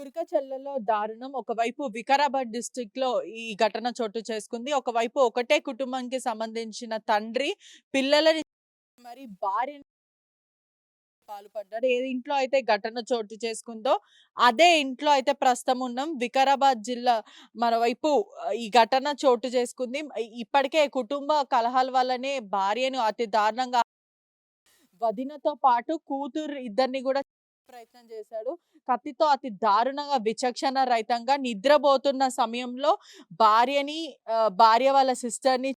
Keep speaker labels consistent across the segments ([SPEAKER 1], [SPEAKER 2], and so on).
[SPEAKER 1] తుర్కచెల్లలో దారుణం. ఒకవైపు వికారాబాద్ డిస్ట్రిక్ట్‌లో ఈ ఘటన చోటు చేసుకుంది. ఒకవైపు ఒకటే కుటుంబానికి సంబంధించిన తండ్రి పిల్లలని మరి భార్యని పాల్పడ్డారు. ఏ ఇంట్లో అయితే ఘటన చోటు చేసుకుందో, అదే ఇంట్లో అయితే ప్రస్తుతం ఉన్నాం. వికారాబాద్ జిల్లా మరోవైపు ఈ ఘటన చోటు చేసుకుంది. ఇప్పటికే కుటుంబ కలహాల వల్లనే భార్యను అతి దారుణంగా వదినతో పాటు కూతురు ఇద్దరిని గూడా ప్రయత్నం చేశాడు. కత్తితో అతి దారుణంగా విచక్షణ రహితంగా నిద్రబోతున్న సమయంలో భార్యని భార్య వాళ్ళ సిస్టర్‌ని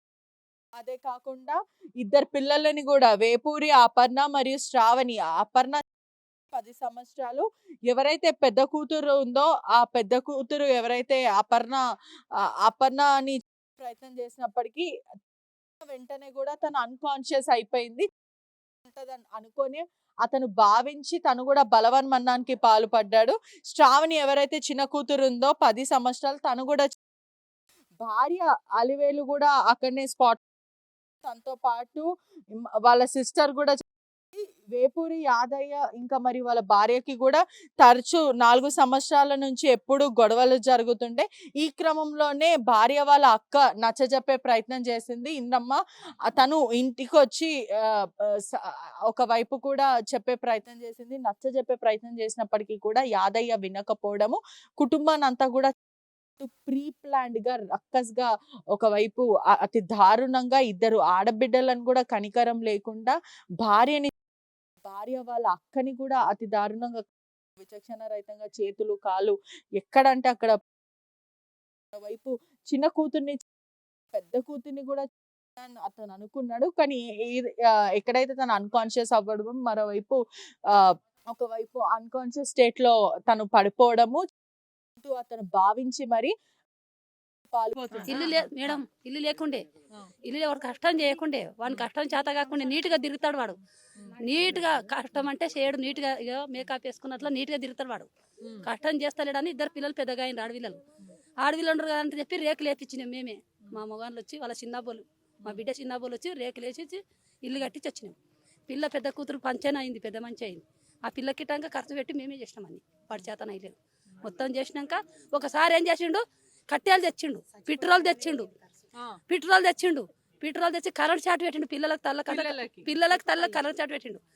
[SPEAKER 1] అదే కాకుండా ఇద్దరు పిల్లలని గూడా వేపూరి అపర్ణ మరియు శ్రావణి. అపర్ణ 10 సంవత్సరాలు. ఎవరైతే పెద్ద కూతురు ఉందో, ఆ పెద్ద కూతురు ఎవరైతే అపర్ణని ప్రయత్నం చేసినప్పటికీ వెంటనే గూడా తను అన్‌కాన్షియస్ అయిపోయింది. ఉంటదని అనుకోని అతను భావించి తను కూడా బలవన్మరణానికి పాల్పడ్డాడు. శ్రావణి ఎవరైతే చిన్న కూతురు ఉందో 10 సంవత్సరాలు తను కూడా భార్య అలివేలు కూడా అక్కడనే స్పాట్ తనతో పాటు వాళ్ళ సిస్టర్ కూడా వేపూరి యాదయ్య ఇంకా మరి వాళ్ళ భార్యకి కూడా తరచూ 4 సంవత్సరాల నుంచి ఎప్పుడు గొడవలు జరుగుతుండే. ఈ క్రమంలోనే భార్య వాళ్ళ అక్క నచ్చజెప్పే ప్రయత్నం చేసింది ఇంద్రమ్మ. తను ఇంటికొచ్చి ఒకవైపు కూడా చెప్పే ప్రయత్నం చేసింది. నచ్చజెప్పే ప్రయత్నం చేసినప్పటికీ కూడా యాదయ్య వినకపోవడము, కుటుంబాన్నంతా కూడా ప్రీ ప్లాన్డ్ గా రక్కస్‌గా ఒకవైపు అతి దారుణంగా ఇద్దరు ఆడబిడ్డలను కూడా కనికరం లేకుండా భార్య వాళ్ళ అక్కని కూడా అతి దారుణంగా విచక్షణ రహితంగా చేతులు, కాళ్ళు ఎక్కడంటే అక్కడ వైపు చిన్న కూతుర్ని, పెద్ద కూతుర్ని కూడా అతను అనుకున్నాడు. కానీ ఎక్కడైతే తను అన్‌కాన్షియస్ అవ్వడం, మరోవైపు ఒకవైపు అన్‌కాన్షియస్ స్టేట్‌లో తను పడిపోవడము అతను భావించి మరి
[SPEAKER 2] మేడం ఇల్లు లేకుండే, ఇల్లు ఎవరు కష్టం చేయకుండే, వాడిని కష్టం చేత కాకుండా నీట్గా తిరుగుతాడు వాడు. నీట్గా కష్టం అంటే చేయడు, నీట్గా ఇక మేకప్ వేసుకున్నట్లు నీట్గా తిరుగుతాడు వాడు. కష్టం చేస్తలేడని ఇద్దరు పిల్లలు పెద్దగా అయిన ఆడపిల్లలు ఉండరు కదా అని చెప్పి రేకులు వేపించినాం మేమే. మా మొగాన్లు వచ్చి వాళ్ళ చిన్నబోలు, మా బిడ్డ చిన్నబోలు వచ్చి రేకులు వేసి ఇల్లు కట్టించి వచ్చినాం. పిల్ల పెద్ద కూతురు పంచన అయింది, పెద్ద మంచి అయింది. ఆ పిల్లకి కిట్టంగా ఖర్చు పెట్టి మేమే చేసినామని వాడి చేతన అయ్యలేదు. మొత్తం చేసినాక ఒకసారి ఏం చేసిండు, కట్టెలు తెచ్చిండు, పెట్రోల్ తెచ్చి కరెంట్ చాటు పెట్టిండు. పిల్లలకు తల్ల కరెంట్ చాటు పెట్టిండు.